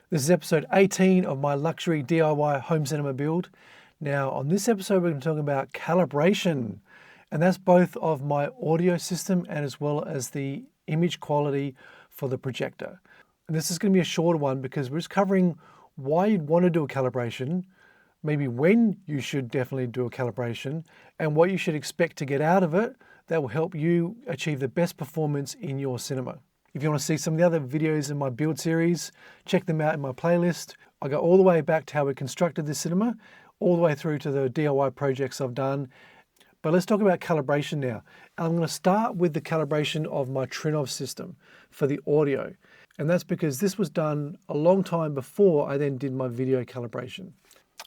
This is episode 18 of my luxury DIY home cinema build. Now on this episode we're going to be talking about calibration, and that's both of my audio system and as well as the image quality for the projector. And this is going to be a shorter one because we're just covering why you'd want to do a calibration, maybe when you should definitely do a calibration, and what you should expect to get out of it that will help you achieve the best performance in your cinema. If you want to see some of the other videos in my build series, check them out in my playlist. I go all the way back to how we constructed this cinema, all the way through to the DIY projects I've done. But let's talk about calibration now. I'm going to start with the calibration of my Trinnov system for the audio. And that's because this was done a long time before I then did my video calibration.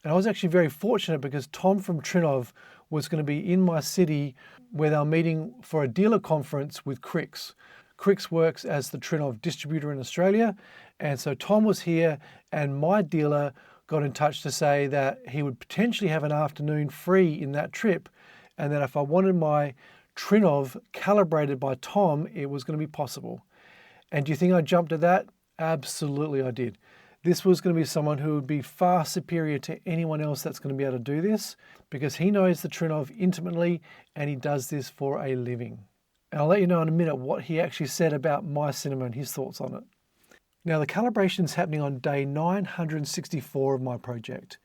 And I was actually very fortunate because Tom from Trinnov was going to be in my city where they were meeting for a dealer conference with KRIX. KRIX works as the Trinnov distributor in Australia. And so Tom was here and my dealer got in touch to say that he would potentially have an afternoon free in that trip. And that if I wanted my Trinnov calibrated by Tom, it was going to be possible. And do you think I jumped at that? Absolutely I did. This was going to be someone who would be far superior to anyone else that's going to be able to do this because he knows the Trinnov intimately and he does this for a living. And I'll let you know in a minute what he actually said about my cinema and his thoughts on it. Now the calibration is happening on day 964 of my project.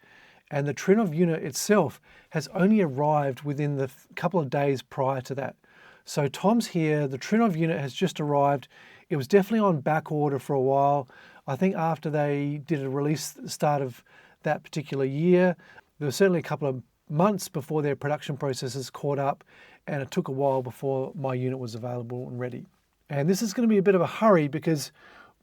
And the Trinnov unit itself has only arrived within the couple of days prior to that. So Tom's here, the Trinnov unit has just arrived. It was definitely on back order for a while. I think after they did a release at the start of that particular year, there was certainly a couple of months before their production processes caught up, and it took a while before my unit was available and ready. And this is going to be a bit of a hurry because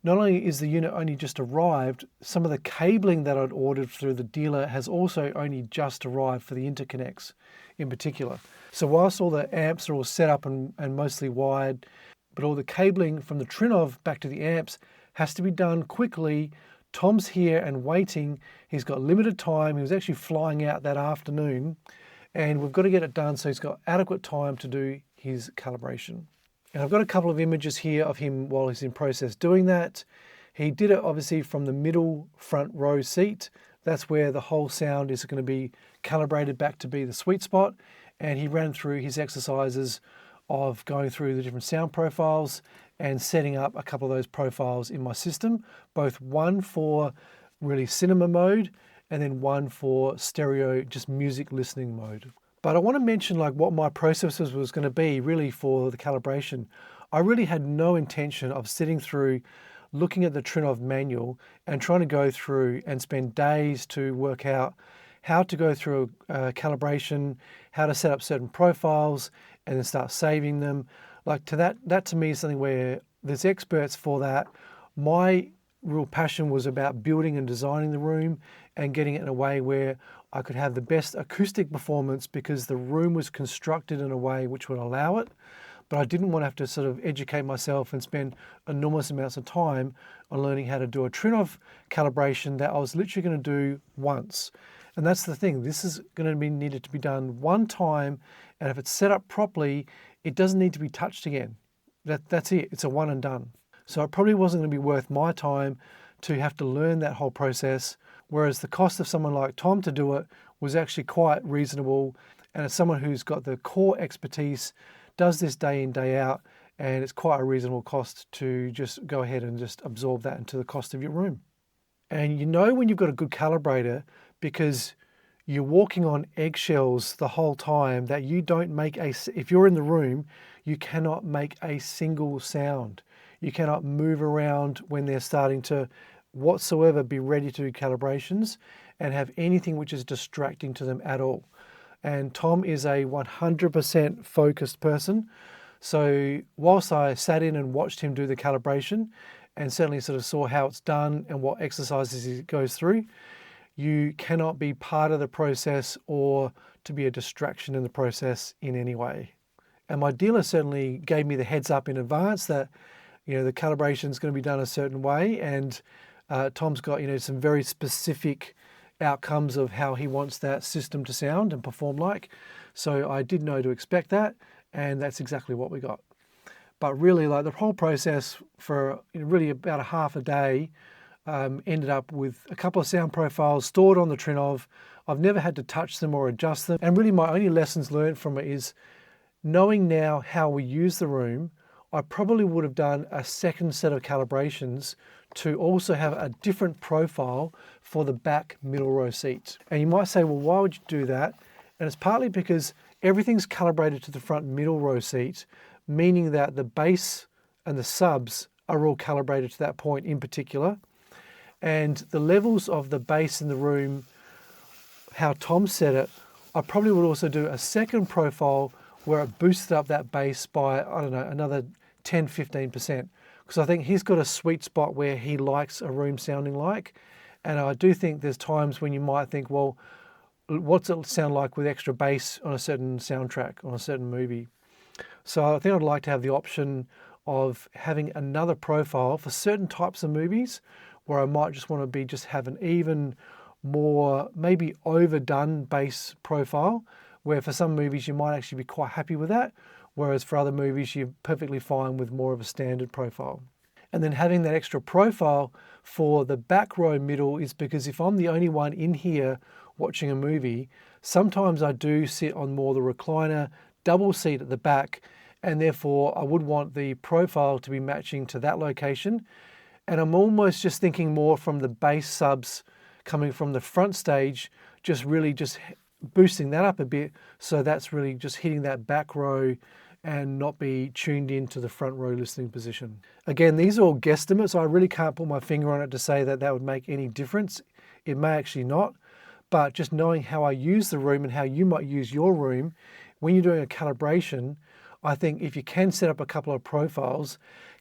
not only is the unit only just arrived, some of the cabling that I'd ordered through the dealer has also only just arrived for the interconnects in particular. So whilst all the amps are all set up and mostly wired, but all the cabling from the Trinnov back to the amps has to be done quickly. Tom's here and waiting. He's got limited time. He was actually flying out that afternoon and we've got to get it done so he's got adequate time to do his calibration. And I've got a couple of images here of him while he's in process doing that. He did it obviously from the middle front row seat. That's where the whole sound is going to be calibrated back to be the sweet spot. And he ran through his exercises of going through the different sound profiles and setting up a couple of those profiles in my system, both one for really cinema mode and then one for stereo, just music listening mode. But I want to mention like what my processes was going to be really for the calibration. I really had no intention of sitting through looking at the Trinnov manual and trying to go through and spend days to work out how to go through a calibration, how to set up certain profiles and then start saving them. Like that to me is something where there's experts for that. My real passion was about building and designing the room and getting it in a way where I could have the best acoustic performance because the room was constructed in a way which would allow it. But I didn't want to have to sort of educate myself and spend enormous amounts of time on learning how to do a Trinnov calibration that I was literally going to do once. And that's the thing, this is going to be needed to be done one time, and if it's set up properly, it doesn't need to be touched again. That's it, it's a one and done. So it probably wasn't going to be worth my time to have to learn that whole process, whereas the cost of someone like Tom to do it was actually quite reasonable. And as someone who's got the core expertise, does this day in, day out, and it's quite a reasonable cost to just go ahead and just absorb that into the cost of your room. And you know when you've got a good calibrator because you're walking on eggshells the whole time that you don't make if you're in the room, you cannot make a single sound. You cannot move around when they're starting to whatsoever be ready to do calibrations and have anything which is distracting to them at all. And Tom is a 100% focused person. So whilst I sat in and watched him do the calibration and certainly sort of saw how it's done and what exercises he goes through, you cannot be part of the process or to be a distraction in the process in any way. And my dealer certainly gave me the heads up in advance that, you know, the calibration is going to be done a certain way, and Tom's got, you know, some very specific outcomes of how he wants that system to sound and perform like. So I did know to expect that, and that's exactly what we got. But really, like the whole process for really about a half a day ended up with a couple of sound profiles stored on the Trinnov. I've never had to touch them or adjust them. And really my only lessons learned from it is knowing now how we use the room, I probably would have done a second set of calibrations to also have a different profile for the back middle row seats. And you might say, well, why would you do that? And it's partly because everything's calibrated to the front middle row seat, meaning that the bass and the subs are all calibrated to that point in particular. And the levels of the bass in the room, how Tom set it, I probably would also do a second profile where it boosted up that bass by, I don't know, another 10, 15%. Because I think he's got a sweet spot where he likes a room sounding like. And I do think there's times when you might think, well, what's it sound like with extra bass on a certain soundtrack, on a certain movie? So I think I'd like to have the option of having another profile for certain types of movies where I might just want to have an even more maybe overdone bass profile, where for some movies you might actually be quite happy with that, whereas for other movies you're perfectly fine with more of a standard profile. And then having that extra profile for the back row middle is because if I'm the only one in here watching a movie, sometimes I do sit on more the recliner double seat at the back, and therefore I would want the profile to be matching to that location. And I'm almost just thinking more from the bass subs coming from the front stage, just boosting that up a bit, so that's really just hitting that back row and not be tuned into the front row listening position. Again, these are all guesstimates. I really can't put my finger on it to say that that would make any difference. It may actually not, but just knowing how I use the room and how you might use your room, when you're doing a calibration, I think if you can set up a couple of profiles,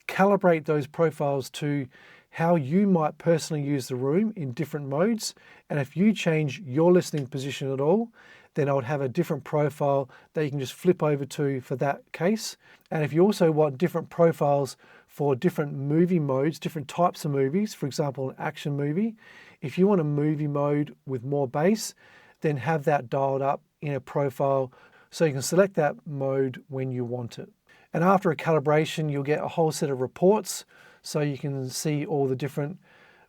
calibrate those profiles to how you might personally use the room in different modes. And if you change your listening position at all, then I would have a different profile that you can just flip over to for that case. And if you also want different profiles for different movie modes, different types of movies, for example, an action movie, if you want a movie mode with more bass, then have that dialed up in a profile so you can select that mode when you want it. And after a calibration, you'll get a whole set of reports so you can see all the different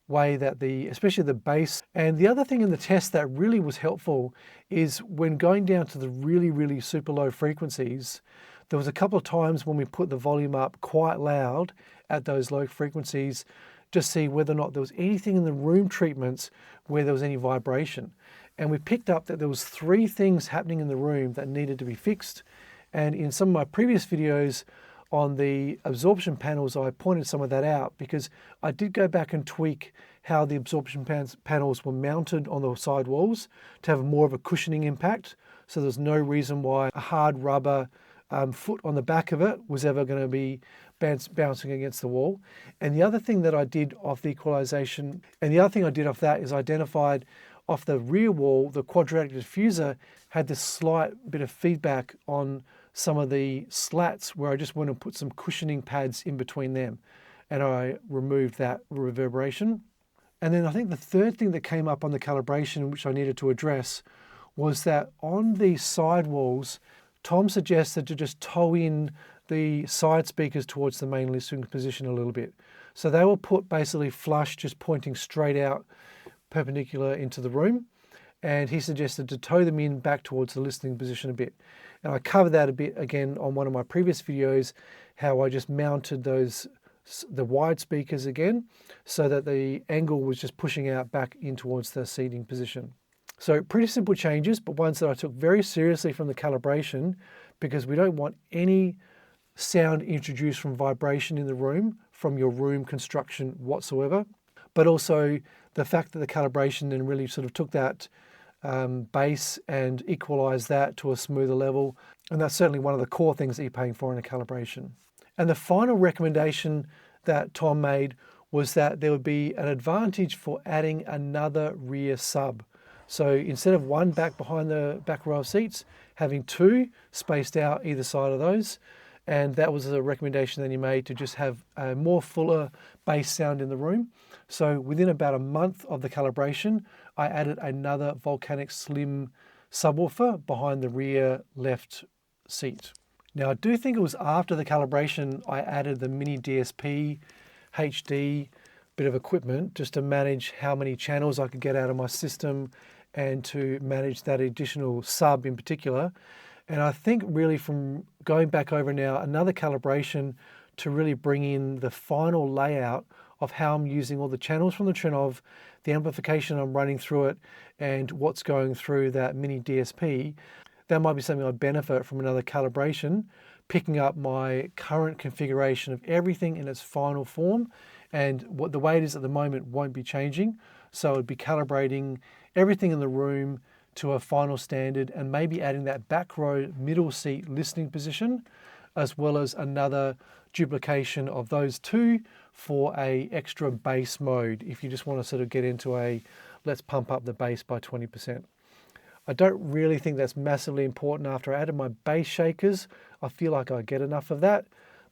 way that especially the bass. And the other thing in the test that really was helpful is when going down to the really, really super low frequencies, there was a couple of times when we put the volume up quite loud at those low frequencies, just see whether or not there was anything in the room treatments where there was any vibration. And we picked up that there was 3 things happening in the room that needed to be fixed. And in some of my previous videos on the absorption panels, I pointed some of that out because I did go back and tweak how the absorption panels were mounted on the side walls to have more of a cushioning impact. So there's no reason why a hard rubber foot on the back of it was ever going to be bouncing against the wall. And the other thing that I did off the equalization, and the other thing I did off that is identified off the rear wall, the quadratic diffuser had this slight bit of feedback on some of the slats where I just want to put some cushioning pads in between them. And I removed that reverberation. And then I think the third thing that came up on the calibration, which I needed to address, was that on the side walls, Tom suggested to just toe in the side speakers towards the main listening position a little bit. So they were put basically flush, just pointing straight out perpendicular into the room. And he suggested to toe them in back towards the listening position a bit. And I covered that a bit again on one of my previous videos, how I just mounted the wide speakers again, so that the angle was just pushing out back in towards the seating position. So pretty simple changes, but ones that I took very seriously from the calibration, because we don't want any sound introduced from vibration in the room, from your room construction whatsoever. But also the fact that the calibration then really sort of took that bass and equalize that to a smoother level. And that's certainly one of the core things that you're paying for in a calibration. And the final recommendation that Tom made was that there would be an advantage for adding another rear sub. So instead of one back behind the back row of seats, having 2 spaced out either side of those. And that was a recommendation that he made to just have a more fuller bass sound in the room. So within about a month of the calibration, I added another Volcanic Slim subwoofer behind the rear left seat. Now I do think it was after the calibration I added the miniDSP HD, bit of equipment just to manage how many channels I could get out of my system and to manage that additional sub in particular. And I think really from going back over now, another calibration to really bring in the final layout of how I'm using all the channels from the Trinnov, the amplification I'm running through it, and what's going through that miniDSP. That might be something I'd benefit from another calibration, picking up my current configuration of everything in its final form, and what the way it is at the moment won't be changing. So it'd be calibrating everything in the room to a final standard and maybe adding that back row middle seat listening position, as well as another duplication of those two for a extra bass mode if you just want to sort of get into a let's pump up the bass by 20%. I don't really think that's massively important. After I added my bass shakers, I feel like I get enough of that,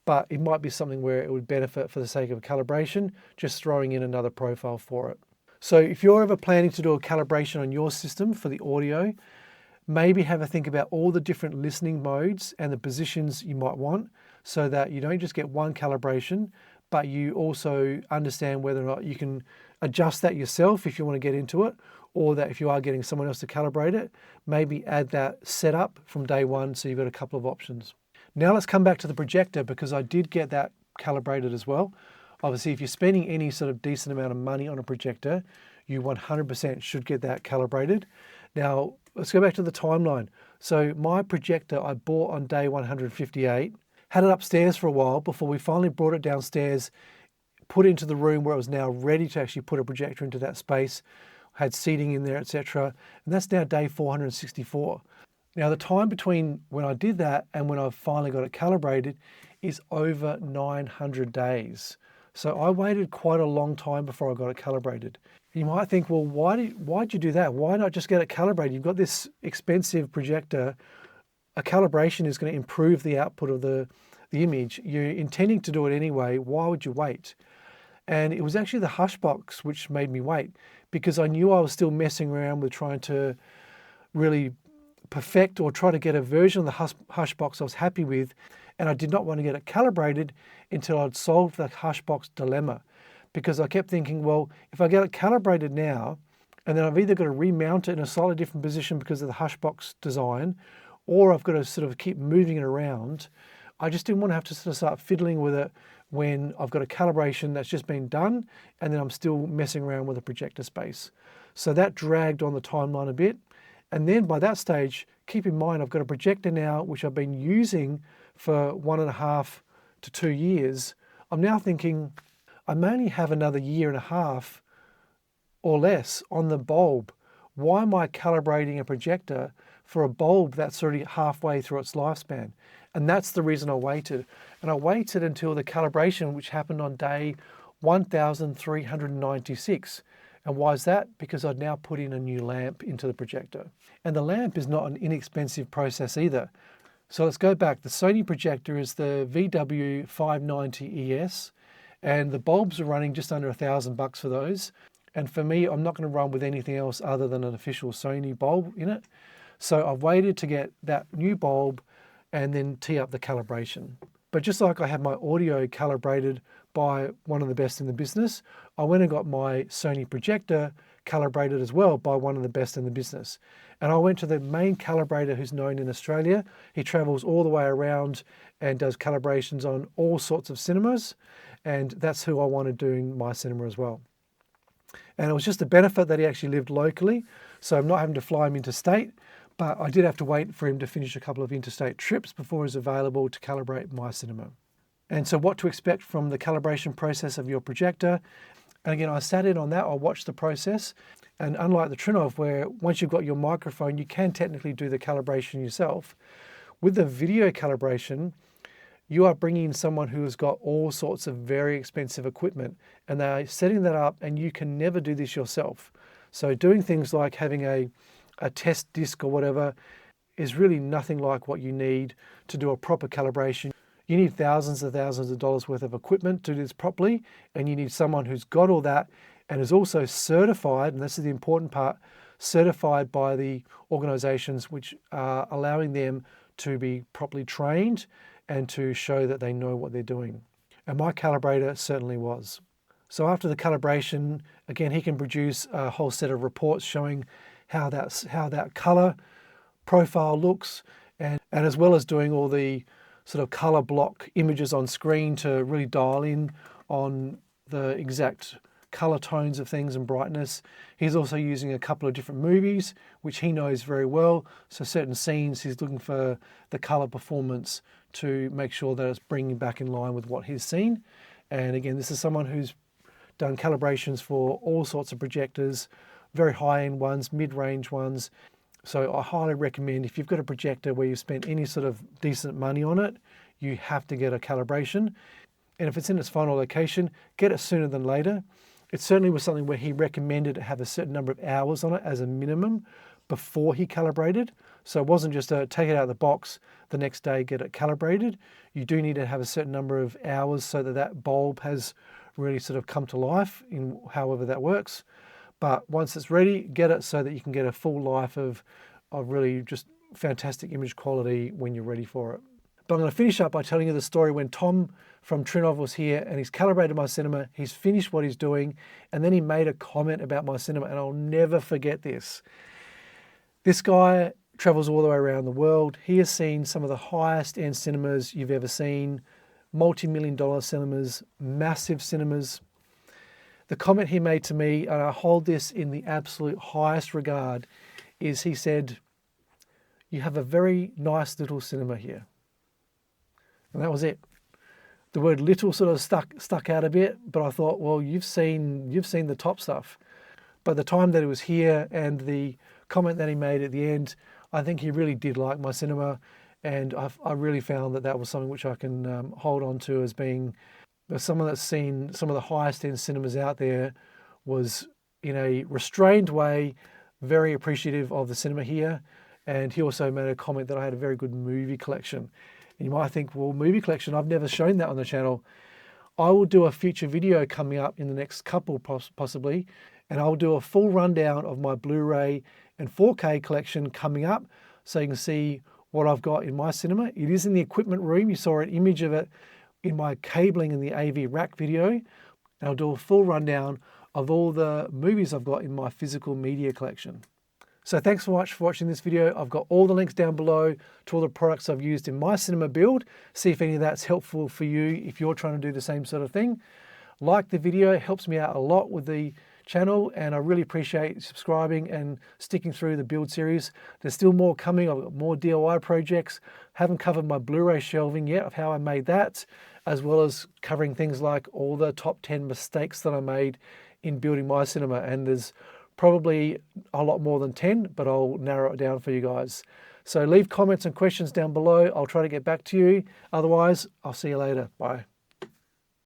but it might be something where it would benefit for the sake of calibration, just throwing in another profile for it. So if you're ever planning to do a calibration on your system for the audio, maybe have a think about all the different listening modes and the positions you might want, so that you don't just get one calibration, but you also understand whether or not you can adjust that yourself if you want to get into it, or that if you are getting someone else to calibrate it, maybe add that setup from day one so you've got a couple of options. Now let's come back to the projector, because I did get that calibrated as well. Obviously, if you're spending any sort of decent amount of money on a projector, you 100% should get that calibrated. Now, let's go back to the timeline. So my projector I bought on day 158, had it upstairs for a while before we finally brought it downstairs, put it into the room where it was now ready to actually put a projector into that space, had seating in there, etc. And that's now day 464. Now the time between when I did that and when I finally got it calibrated is over 900 days. So I waited quite a long time before I got it calibrated. You might think, well, why'd you do that? Why not just get it calibrated? You've got this expensive projector. A calibration is going to improve the output of the image. You're intending to do it anyway. Why would you wait? And it was actually the hush box which made me wait, because I knew I was still messing around with trying to really perfect or try to get a version of the hush box I was happy with, and I did not want to get it calibrated until I'd solved the hush box dilemma, because I kept thinking, well, if I get it calibrated now, and then I've either got to remount it in a slightly different position because of the hush box design, or I've got to sort of keep moving it around. I just didn't want to have to sort of start fiddling with it when I've got a calibration that's just been done and then I'm still messing around with the projector space. So that dragged on the timeline a bit. And then by that stage, keep in mind, I've got a projector now which I've been using for 1.5 to 2 years. I'm now thinking I may only have another 1.5 years or less on the bulb. Why am I calibrating a projector for a bulb that's already halfway through its lifespan? And that's the reason I waited. And I waited until the calibration, which happened on day 1396. And why is that? Because I'd now put in a new lamp into the projector. And the lamp is not an inexpensive process either. So let's go back. The Sony projector is the VW590ES, and the bulbs are running just under $1,000 for those. And for me, I'm not going to run with anything else other than an official Sony bulb in it. So I've waited to get that new bulb and then tee up the calibration. But just like I had my audio calibrated by one of the best in the business, I went and got my Sony projector calibrated as well by one of the best in the business. And I went to the main calibrator who's known in Australia. He travels all the way around and does calibrations on all sorts of cinemas. And that's who I wanted doing my cinema as well. And it was just a benefit that he actually lived locally. So I'm not having to fly him interstate, but I did have to wait for him to finish a couple of interstate trips before he's available to calibrate my cinema. And so what to expect from the calibration process of your projector. And again, I sat in on that, I watched the process. And unlike the Trinnov, where once you've got your microphone, you can technically do the calibration yourself. With the video calibration, you are bringing in someone who has got all sorts of very expensive equipment, and they're setting that up, and you can never do this yourself. So doing things like having a test disc or whatever is really nothing like what you need to do a proper calibration. You need thousands and thousands of dollars worth of equipment to do this properly, and you need someone who's got all that and is also certified, and this is the important part, certified by the organizations which are allowing them to be properly trained and to show that they know what they're doing. And my calibrator certainly was. So after the calibration, again, he can produce a whole set of reports showing how that color profile looks, and as well as doing all the sort of color block images on screen to really dial in on the exact color tones of things and brightness. He's also using a couple of different movies, which he knows very well. So certain scenes, he's looking for the color performance to make sure that it's bringing back in line with what he's seen. And again, this is someone who's done calibrations for all sorts of projectors, very high-end ones, mid-range ones. So I highly recommend, if you've got a projector where you've spent any sort of decent money on it, you have to get a calibration. And if it's in its final location, get it sooner than later. It certainly was something where he recommended to have a certain number of hours on it as a minimum before he calibrated. So it wasn't just a take it out of the box, the next day get it calibrated. You do need to have a certain number of hours so that that bulb has really sort of come to life in however that works. But once it's ready, get it so that you can get a full life of really just fantastic image quality when you're ready for it. But I'm going to finish up by telling you the story when Tom from Trinnov was here and he's calibrated my cinema, he's finished what he's doing, and then he made a comment about my cinema, and I'll never forget this. This guy travels all the way around the world. He has seen some of the highest end cinemas you've ever seen, multi-million-dollar cinemas, massive cinemas. The comment he made to me, and I hold this in the absolute highest regard, is he said, "You have a very nice little cinema here." And that was it. The word little sort of stuck out a bit, but I thought, well, you've seen the top stuff. By the time that it was here and the comment that he made at the end, I think he really did like my cinema, and I really found that was something which I can hold on to as being someone that's seen some of the highest end cinemas out there, was in a restrained way very appreciative of the cinema here. And he also made a comment that I had a very good movie collection. And you might think, well, movie collection, I've never shown that on the channel. I will do a future video coming up in the next couple possibly, and I'll do a full rundown of my Blu-ray and 4K collection coming up, so you can see what I've got in my cinema. It is in the equipment room. You saw an image of it in my cabling in the AV rack video. And I'll do a full rundown of all the movies I've got in my physical media collection. So thanks so much for watching this video. I've got all the links down below to all the products I've used in my cinema build. See if any of that's helpful for you if you're trying to do the same sort of thing. Like the video, it helps me out a lot with the channel, and I really appreciate subscribing and sticking through the build series. There's still more coming. I've got more DIY projects. Haven't covered my Blu-ray shelving yet of how I made that, as well as covering things like all the top 10 mistakes that I made in building my cinema. And there's probably a lot more than 10, but I'll narrow it down for you guys. So leave comments and questions down below. I'll try to get back to you. Otherwise, I'll see you later. Bye.